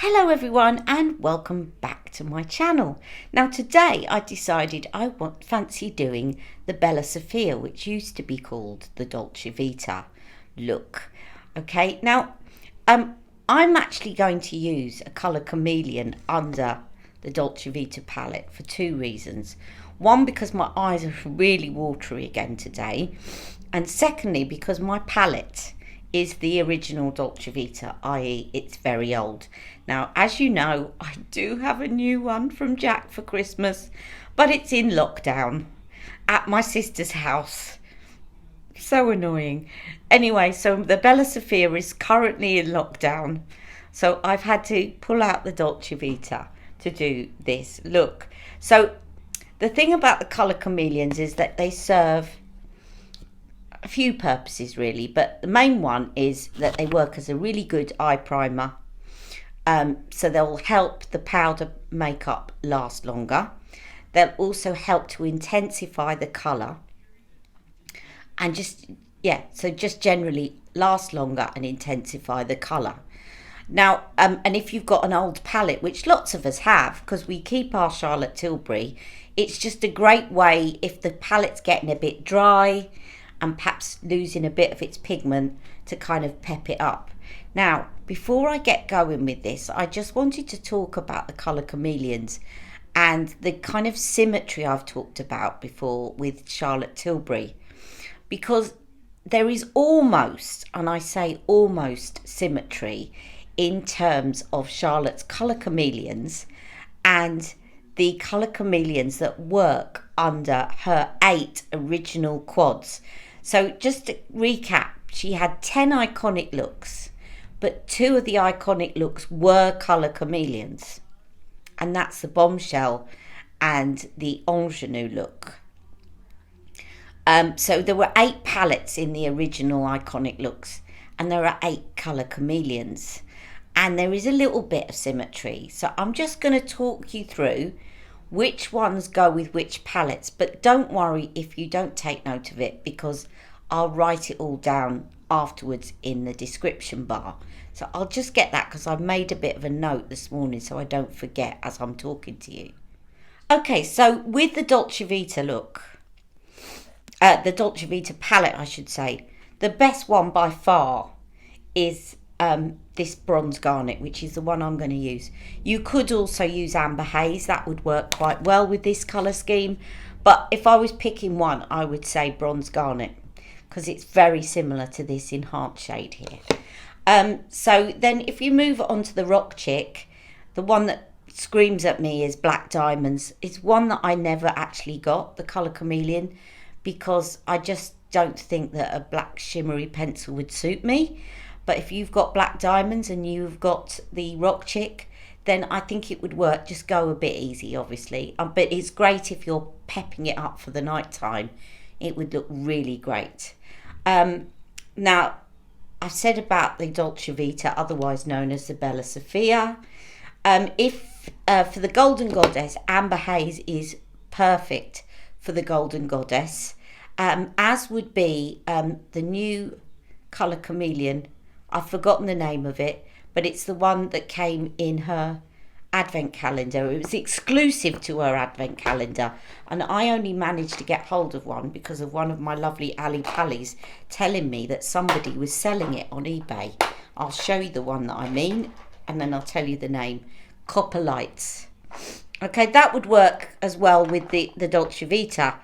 Hello everyone and welcome back to my channel. Now today I decided I fancy doing the Bella Sofia, which used to be called the Dolce Vita look. Okay, now I'm actually going to use a colour chameleon under the Dolce Vita palette for two reasons. One, because my eyes are really watery again today, and secondly because my palette is the original Dolce Vita, i.e. it's very old. Now, as you know, I do have a new one from Jack for Christmas, but it's in lockdown at my sister's house. So annoying. Anyway, so the Bella Sofia is currently in lockdown, so I've had to pull out the Dolce Vita to do this look. So the thing about the colour chameleons is that they serve a few purposes really, but the main one is that they work as a really good eye primer. So they'll help the powder makeup last longer. They'll also help to intensify the colour and just generally last longer and intensify the colour. Now, and if you've got an old palette, which lots of us have, because we keep our Charlotte Tilbury, it's just a great way if the palette's getting a bit dry and perhaps losing a bit of its pigment to kind of pep it up. Now, before I get going with this, I just wanted to talk about the colour chameleons and the kind of symmetry I've talked about before with Charlotte Tilbury, because there is almost, and I say almost, symmetry in terms of Charlotte's colour chameleons and the colour chameleons that work under her 8 original quads. So just to recap, she had 10 iconic looks, but 2 of the iconic looks were colour chameleons, and that's the bombshell and the ingenue look. So there were 8 palettes in the original iconic looks, and there are 8 colour chameleons, and there is a little bit of symmetry. So I'm just going to talk you through which ones go with which palettes, but don't worry if you don't take note of it, because I'll write it all down afterwards in the description bar. So I'll just get that because I've made a bit of a note this morning so I don't forget as I'm talking to you. Okay, so with the Dolce Vita look, the Dolce Vita palette I should say, the best one by far is this bronze garnet, which is the one I'm going to use. You could also use amber haze, that would work quite well with this colour scheme, but if I was picking one I would say bronze garnet because it's very similar to this enhanced shade here. So then if you move on to the rock chick, the one that screams at me is black diamonds. It's one that I never actually got, the colour chameleon, because I just don't think that a black shimmery pencil would suit me. But if you've got black diamonds and you've got the rock chick, then I think it would work. Just go a bit easy, obviously. But it's great if you're pepping it up for the night time. It would look really great. Now, I've said about the Dolce Vita, otherwise known as the Bella Sofia. For the Golden Goddess, amber haze is perfect for the Golden Goddess, as would be the new colour chameleon. I've forgotten the name of it, but it's the one that came in her advent calendar. It was exclusive to her advent calendar, and I only managed to get hold of one because of one of my lovely Ali Pallies telling me that somebody was selling it on eBay. I'll show you the one that I mean, and then I'll tell you the name. Copper Lights. Okay, that would work as well with the Dolce Vita.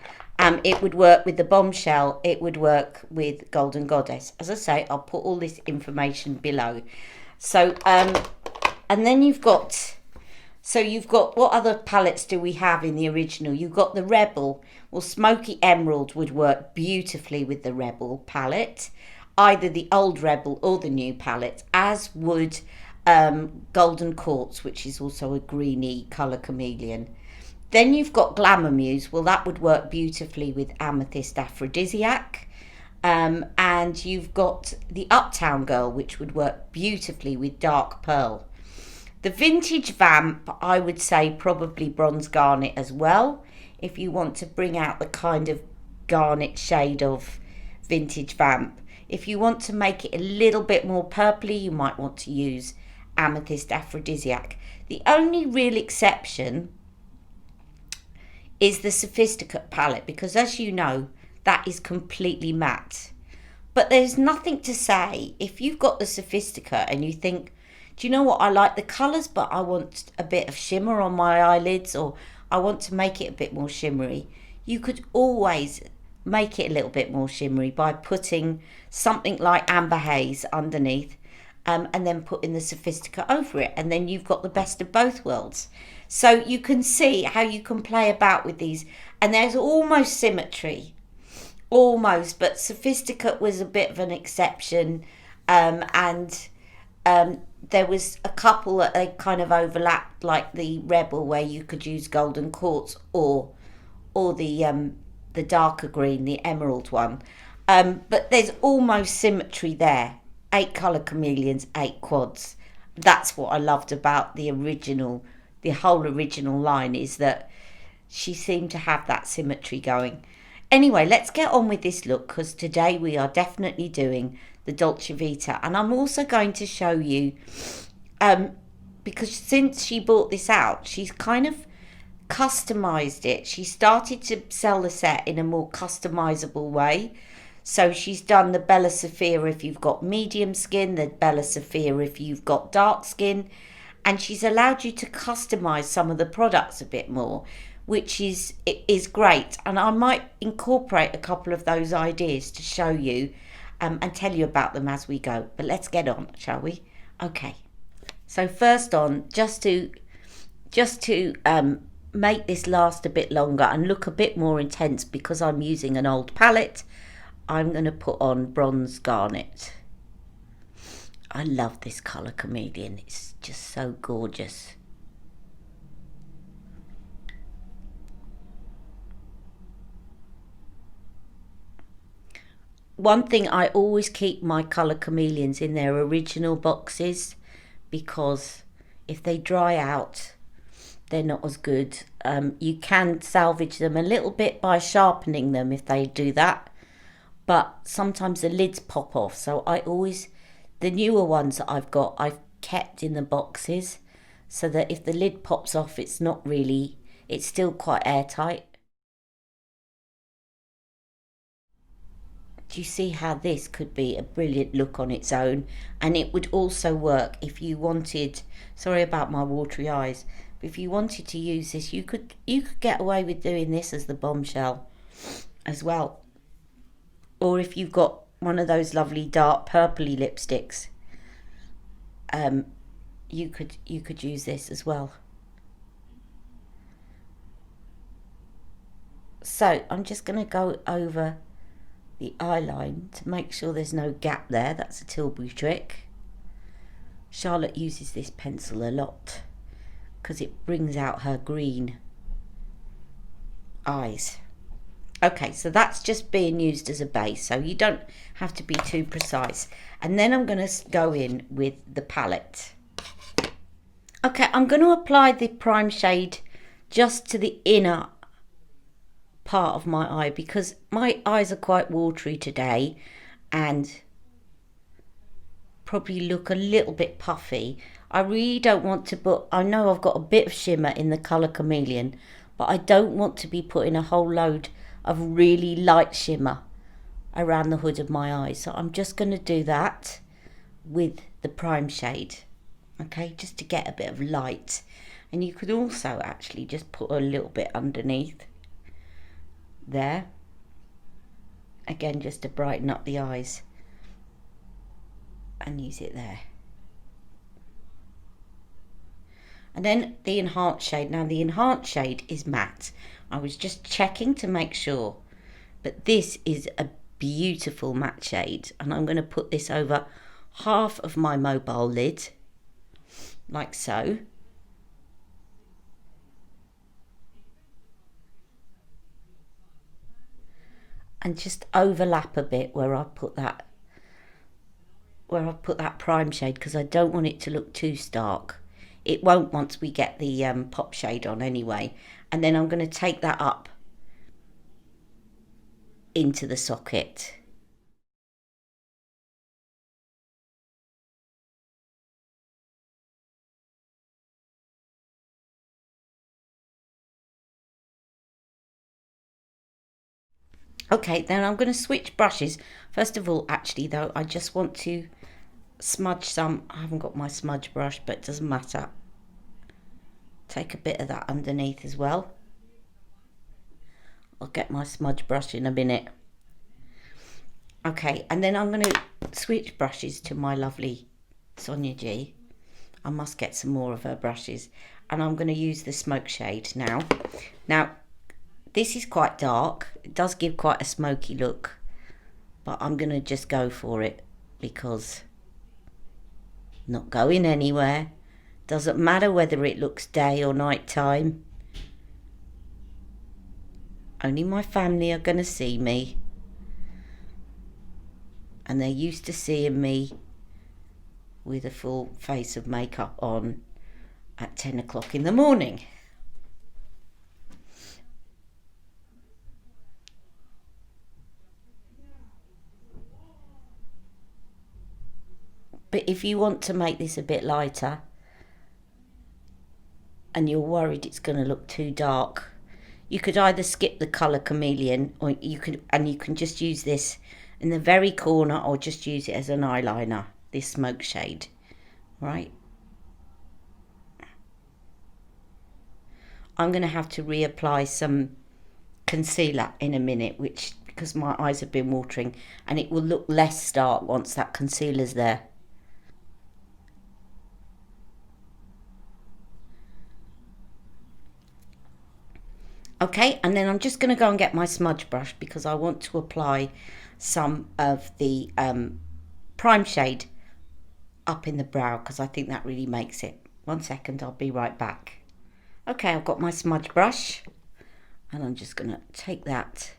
It would work with the bombshell. It would work with Golden Goddess. As I say, I'll put all this information below. So, and then you've got what other palettes do we have in the original? You've got the Rebel. Well, Smoky Emerald would work beautifully with the Rebel palette, either the old Rebel or the new palette, as would Golden Quartz, which is also a greeny colour chameleon. Then you've got Glamour Muse. Well, that would work beautifully with Amethyst Aphrodisiac. And you've got the Uptown Girl, which would work beautifully with Dark Pearl. The Vintage Vamp, I would say probably Bronze Garnet as well, if you want to bring out the kind of garnet shade of Vintage Vamp. If you want to make it a little bit more purpley, you might want to use Amethyst Aphrodisiac. The only real exception is the Sophisticate palette, because as you know, that is completely matte. But there's nothing to say if you've got the Sophisticate and you think, do you know what, I like the colours but I want a bit of shimmer on my eyelids, or I want to make it a bit more shimmery. You could always make it a little bit more shimmery by putting something like Amber Haze underneath, and then putting the Sophisticate over it, and then you've got the best of both worlds. So you can see how you can play about with these, and there's almost symmetry, almost, but Sophisticate was a bit of an exception, and there was a couple that they kind of overlapped, like the Rebel, where you could use golden quartz, or the darker green, the emerald one, but there's almost symmetry there. 8 colour chameleons, 8 quads. That's what I loved about the whole original line, is that she seemed to have that symmetry going. Anyway, let's get on with this look, because today we are definitely doing the Dolce Vita, and I'm also going to show you, because since she brought this out, she's kind of customized it. She started to sell the set in a more customizable way. So she's done the Bella Sofia if you've got medium skin, the Bella Sofia if you've got dark skin, and she's allowed you to customize some of the products a bit more, which is great. And I might incorporate a couple of those ideas to show you, and tell you about them as we go. But let's get on, shall we? Okay. So first on, just to make this last a bit longer and look a bit more intense, because I'm using an old palette, I'm going to put on Bronze Garnet. I love this colour chameleon. It's just so gorgeous. One thing, I always keep my colour chameleons in their original boxes, because if they dry out, they're not as good. You can salvage them a little bit by sharpening them if they do that, but sometimes the lids pop off. So the newer ones that I've kept in the boxes, so that if the lid pops off, it's still quite airtight. Do you see how this could be a brilliant look on its own? And it would also work if you wanted, sorry about my watery eyes, but if you wanted to use this, you could get away with doing this as the bombshell as well. Or if you've got one of those lovely dark purpley lipsticks, you could use this as well. So I'm just going to go over the eyeline to make sure there's no gap there. That's a Tilbury trick. Charlotte uses this pencil a lot because it brings out her green eyes. Okay, so that's just being used as a base, so you don't have to be too precise. And then I'm going to go in with the palette. Okay, I'm going to apply the prime shade just to the inner part of my eye, because my eyes are quite watery today and probably look a little bit puffy. I really don't want to put, I know I've got a bit of shimmer in the colour chameleon, but I don't want to be putting a whole load of really light shimmer around the hood of my eyes. So I'm just going to do that with the prime shade, okay, just to get a bit of light. And you could also actually just put a little bit underneath there, again, just to brighten up the eyes, and use it there. And then the enhanced shade. Now the enhanced shade is matte. I was just checking to make sure, but this is a beautiful matte shade, and I'm going to put this over half of my mobile lid, like so. And just overlap a bit where I put that prime shade, because I don't want it to look too stark. It won't once we get the pop shade on anyway. And then I'm going to take that up into the socket. Okay, then I'm going to switch brushes. First of all, actually though, I just want to smudge some. I haven't got my smudge brush, but it doesn't matter. Take a bit of that underneath as well. I'll get my smudge brush in a minute. Okay, and then I'm going to switch brushes to my lovely Sonia G. I must get some more of her brushes. And I'm going to use the smoke shade now. Now, this is quite dark. It does give quite a smoky look. But I'm going to just go for it because I'm not going anywhere. Doesn't matter whether it looks day or night time. Only my family are going to see me. And they're used to seeing me with a full face of makeup on at 10 o'clock in the morning. But if you want to make this a bit lighter and you're worried it's going to look too dark, you could either skip the colour chameleon, or you can just use this in the very corner, or just use it as an eyeliner, this smoke shade, right? I'm going to have to reapply some concealer in a minute, because my eyes have been watering, and it will look less stark once that concealer's there. Okay, and then I'm just going to go and get my smudge brush because I want to apply some of the prime shade up in the brow, because I think that really makes it. 1 second, I'll be right back. Okay, I've got my smudge brush and I'm just going to take that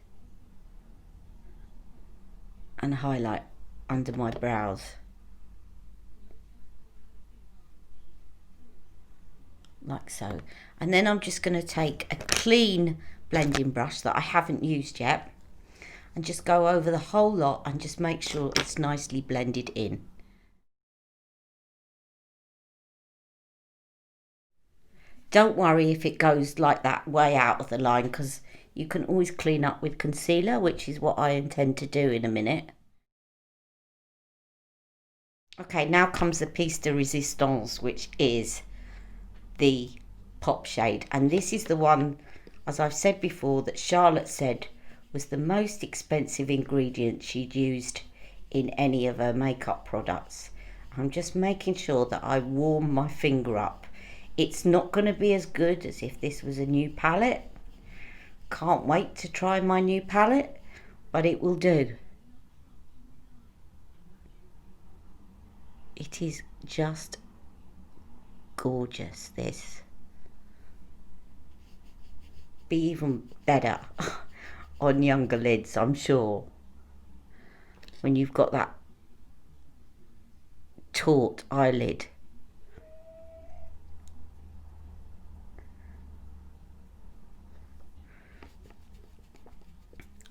and highlight under my brows. Like so. And then I'm just going to take a clean blending brush that I haven't used yet and just go over the whole lot and just make sure it's nicely blended in. Don't worry if it goes like that way out of the line, because you can always clean up with concealer, which is what I intend to do in a minute. Okay, now comes the piece de resistance, which is the pop shade, and this is the one, as I've said before, that Charlotte said was the most expensive ingredient she'd used in any of her makeup products. I'm just making sure that I warm my finger up. It's not going to be as good as if this was a new palette. Can't wait to try my new palette, but it will do. It is just gorgeous. This be even better on younger lids, I'm sure, when you've got that taut eyelid.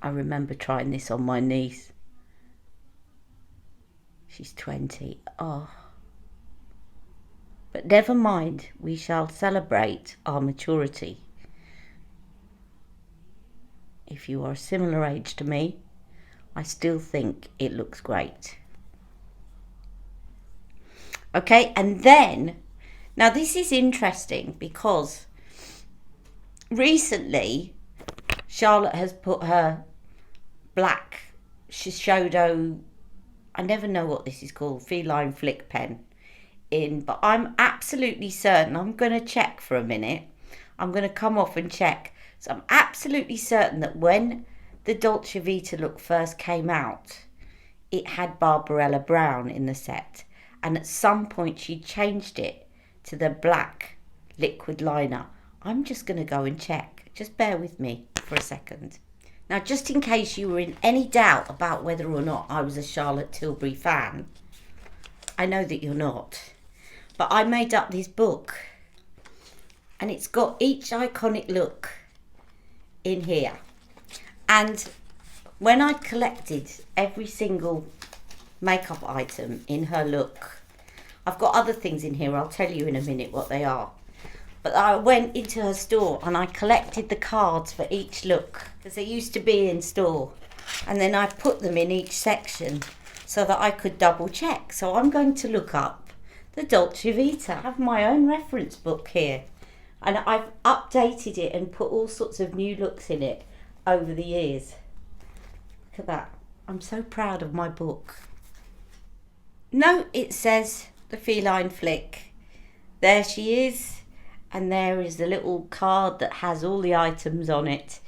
I remember trying this on my niece. She's 20. Oh. But never mind, we shall celebrate our maturity. If you are a similar age to me, I still think it looks great. Okay, and then, now this is interesting because recently Charlotte has put her black Shishodo, I never know what this is called, feline flick pen in, but I'm absolutely certain, I'm going to check for a minute, I'm going to come off and check. So I'm absolutely certain that when the Dolce Vita look first came out, it had Barbarella Brown in the set, and at some point she changed it to the black liquid liner. I'm just going to go and check. Just bear with me for a second. Now, just in case you were in any doubt about whether or not I was a Charlotte Tilbury fan, I know that you're not, but I made up this book and it's got each iconic look in here. And when I collected every single makeup item in her look, I've got other things in here, I'll tell you in a minute what they are, but I went into her store and I collected the cards for each look, because they used to be in store, and then I put them in each section so that I could double check. So I'm going to look up the Dolce Vita. I have my own reference book here, and I've updated it and put all sorts of new looks in it over the years. Look at that. I'm so proud of my book. No, it says the Feline Flick. There she is, and there is the little card that has all the items on it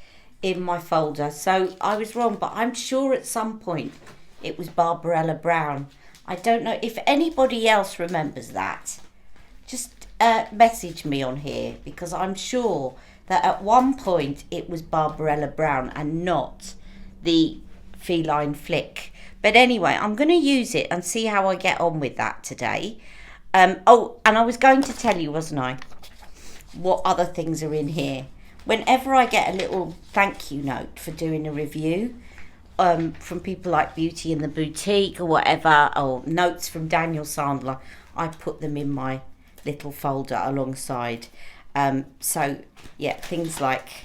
in my folder. So I was wrong, but I'm sure at some point it was Barbarella Brown. I don't know if anybody else remembers that. Just message me on here, because I'm sure that at one point it was Barbarella Brown and not the Feline Flick. But anyway, I'm going to use it and see how I get on with that today. Oh, and I was going to tell you, wasn't I, what other things are in here. Whenever I get a little thank you note for doing a review, from people like Beauty in the Boutique or whatever, or notes from Daniel Sandler, I put them in my little folder alongside. So yeah, things like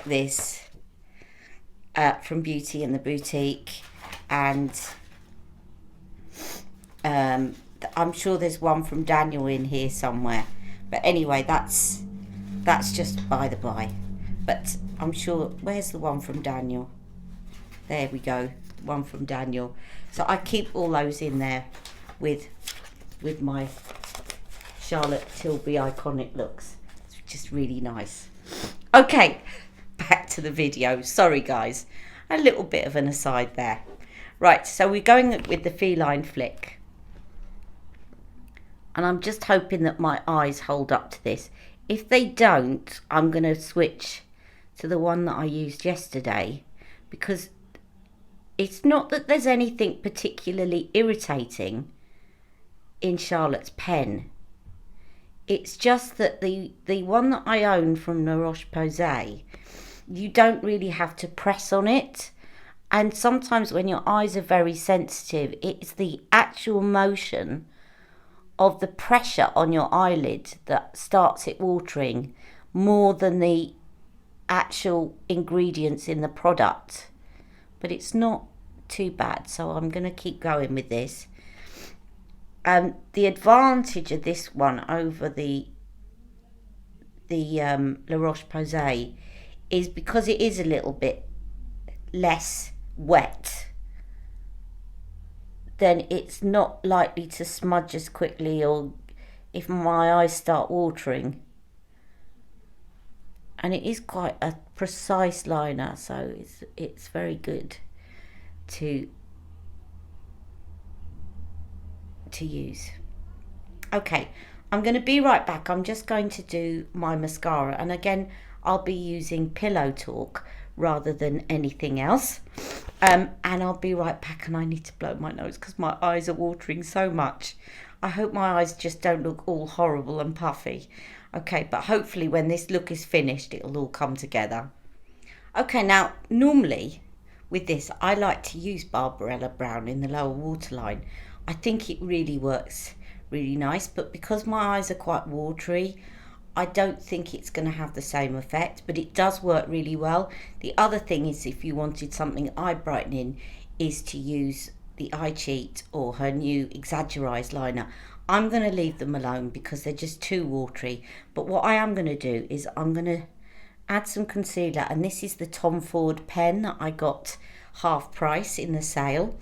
this from Beauty in the Boutique, and I'm sure there's one from Daniel in here somewhere. But anyway, that's just by the by. But I'm sure, where's the one from Daniel? There we go, one from Daniel. So I keep all those in there with my Charlotte Tilbury iconic looks. It's just really nice. Okay, back to the video. Sorry guys, a little bit of an aside there. Right, so we're going with the Feline Flick. And I'm just hoping that my eyes hold up to this. If they don't, I'm going to switch to the one that I used yesterday, because it's not that there's anything particularly irritating in Charlotte's pen. It's just that the one that I own from La Roche-Posay, you don't really have to press on it. And sometimes when your eyes are very sensitive, it's the actual motion of the pressure on your eyelid that starts it watering more than the actual ingredients in the product. But it's not too bad, so I'm going to keep going with this. The advantage of this one over the La Roche-Posay is because it is a little bit less wet, then it's not likely to smudge as quickly, or if my eyes start watering. And it is quite a precise liner, so it's very good to use. Okay, I'm going to be right back. I'm just going to do my mascara, and again I'll be using Pillow Talk rather than anything else, and I'll be right back. And I need to blow my nose because my eyes are watering so much. I hope my eyes just don't look all horrible and puffy. Okay, but hopefully when this look is finished it'll all come together. Okay, now normally with this I like to use Barbarella Brown in the lower waterline. I think it really works really nice, but because my eyes are quite watery, I don't think it's going to have the same effect, but it does work really well. The other thing is, if you wanted something eye brightening, is to use the Eye Cheat or her new Exaggerize liner. I'm going to leave them alone because they're just too watery. But what I am going to do is I'm going to add some concealer, and this is the Tom Ford pen that I got half price in the sale,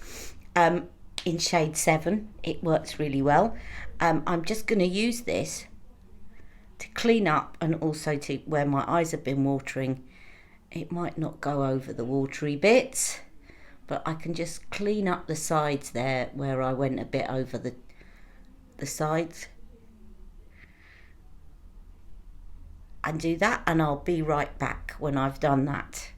in shade 7. It works really well. I'm just going to use this to clean up, and also to where my eyes have been watering. It might not go over the watery bits, but I can just clean up the sides there where I went a bit over the sides, and do that, and I'll be right back when I've done that.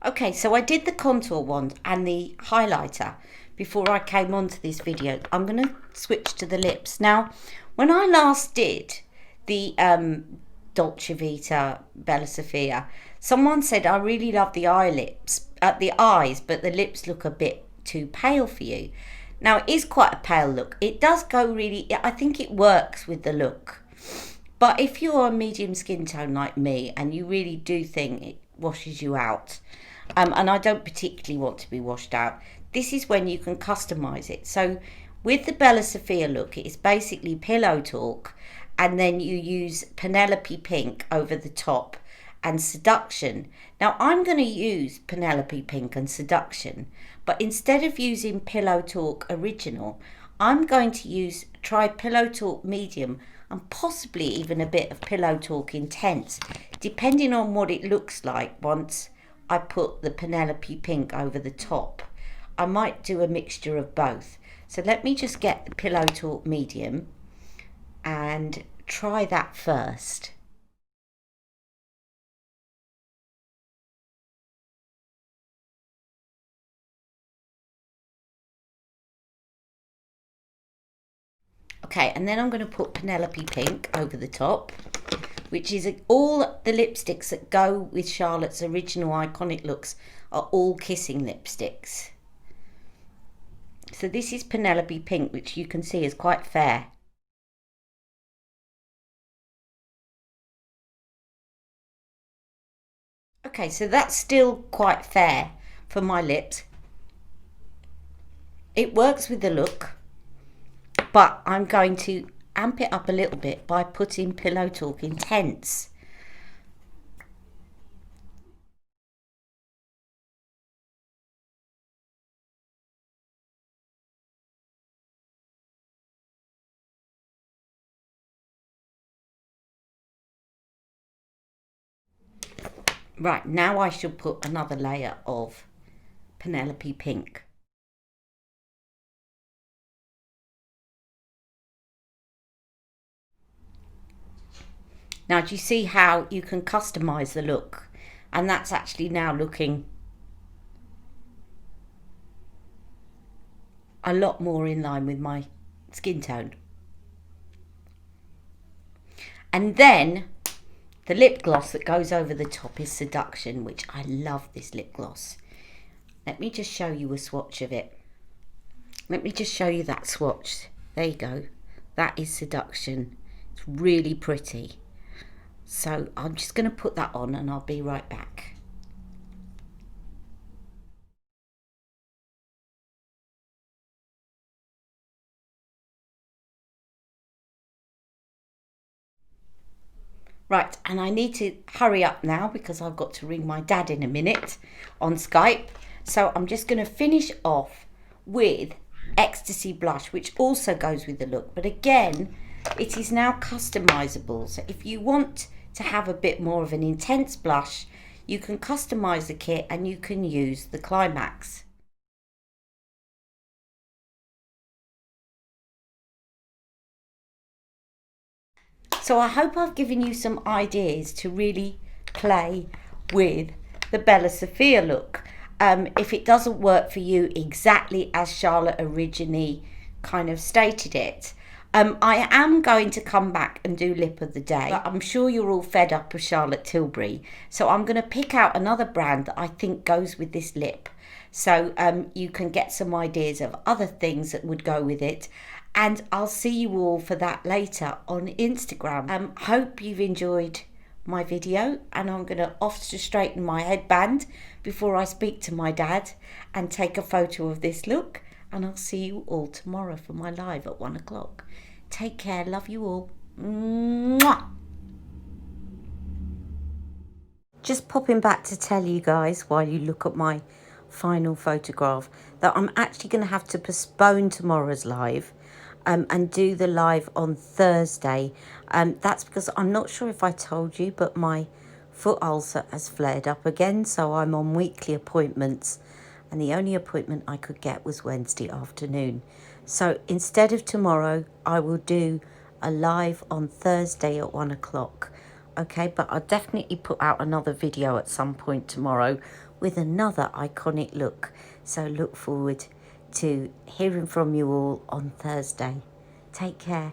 Okay, so I did the contour wand and the highlighter before I came onto this video. I'm going to switch to the lips. Now, when I last did the Dolce Vita Bella Sofia, someone said, I really love the the eyes, but the lips look a bit too pale for you. Now, it is quite a pale look. It does go really, I think it works with the look. But if you're a medium skin tone like me, and you really do think it washes you out. And I don't particularly want to be washed out. This is when you can customize it. So with the Bella Sofia look, it's basically Pillow Talk, and then you use Penelope Pink over the top and Seduction. Now I'm going to use Penelope Pink and Seduction, but instead of using Pillow Talk Original, I'm going to try Pillow Talk Medium and possibly even a bit of Pillow Talk Intense, depending on what it looks like once I put the Penelope Pink over the top. I might do a mixture of both. So let me just get the Pillow Talk Medium and try that first. Okay, and then I'm going to put Penelope Pink over the top, which is all the lipsticks that go with Charlotte's original iconic looks are all kissing lipsticks. So this is Penelope Pink, which you can see is quite fair. Okay, so that's still quite fair for my lips. It works with the look, but I'm going to amp it up a little bit by putting Pillow Talk Intense. Right, now I shall put another layer of Penelope Pink. Now, do you see how you can customize the look? And that's actually now looking a lot more in line with my skin tone. And then the lip gloss that goes over the top is Seduction, which I love this lip gloss. Let me just show you a swatch of it. Let me just show you that swatch. There you go. That is Seduction. It's really pretty. So I'm just going to put that on and I'll be right back. Right, and I need to hurry up now because I've got to ring my dad in a minute on Skype. So I'm just going to finish off with Ecstasy Blush, which also goes with the look. But again, it is now customizable. So if you want to have a bit more of an intense blush, you can customize the kit and you can use the Climax. So I hope I've given you some ideas to really play with the Bella Sofia look. If it doesn't work for you exactly as Charlotte originally kind of stated it, I am going to come back and do lip of the day. But I'm sure you're all fed up with Charlotte Tilbury. So I'm going to pick out another brand that I think goes with this lip. So you can get some ideas of other things that would go with it. And I'll see you all for that later on Instagram. Hope you've enjoyed my video, and I'm going to off to straighten my headband before I speak to my dad and take a photo of this look. And I'll see you all tomorrow for my live at 1 o'clock. Take care. Love you all. Mwah! Just popping back to tell you guys while you look at my final photograph that I'm actually going to have to postpone tomorrow's live and do the live on Thursday. That's because I'm not sure if I told you, but my foot ulcer has flared up again, so I'm on weekly appointments, and the only appointment I could get was Wednesday afternoon. So instead of tomorrow, I will do a live on Thursday at 1 o'clock. Okay, but I'll definitely put out another video at some point tomorrow with another iconic look. So look forward to hearing from you all on Thursday. Take care.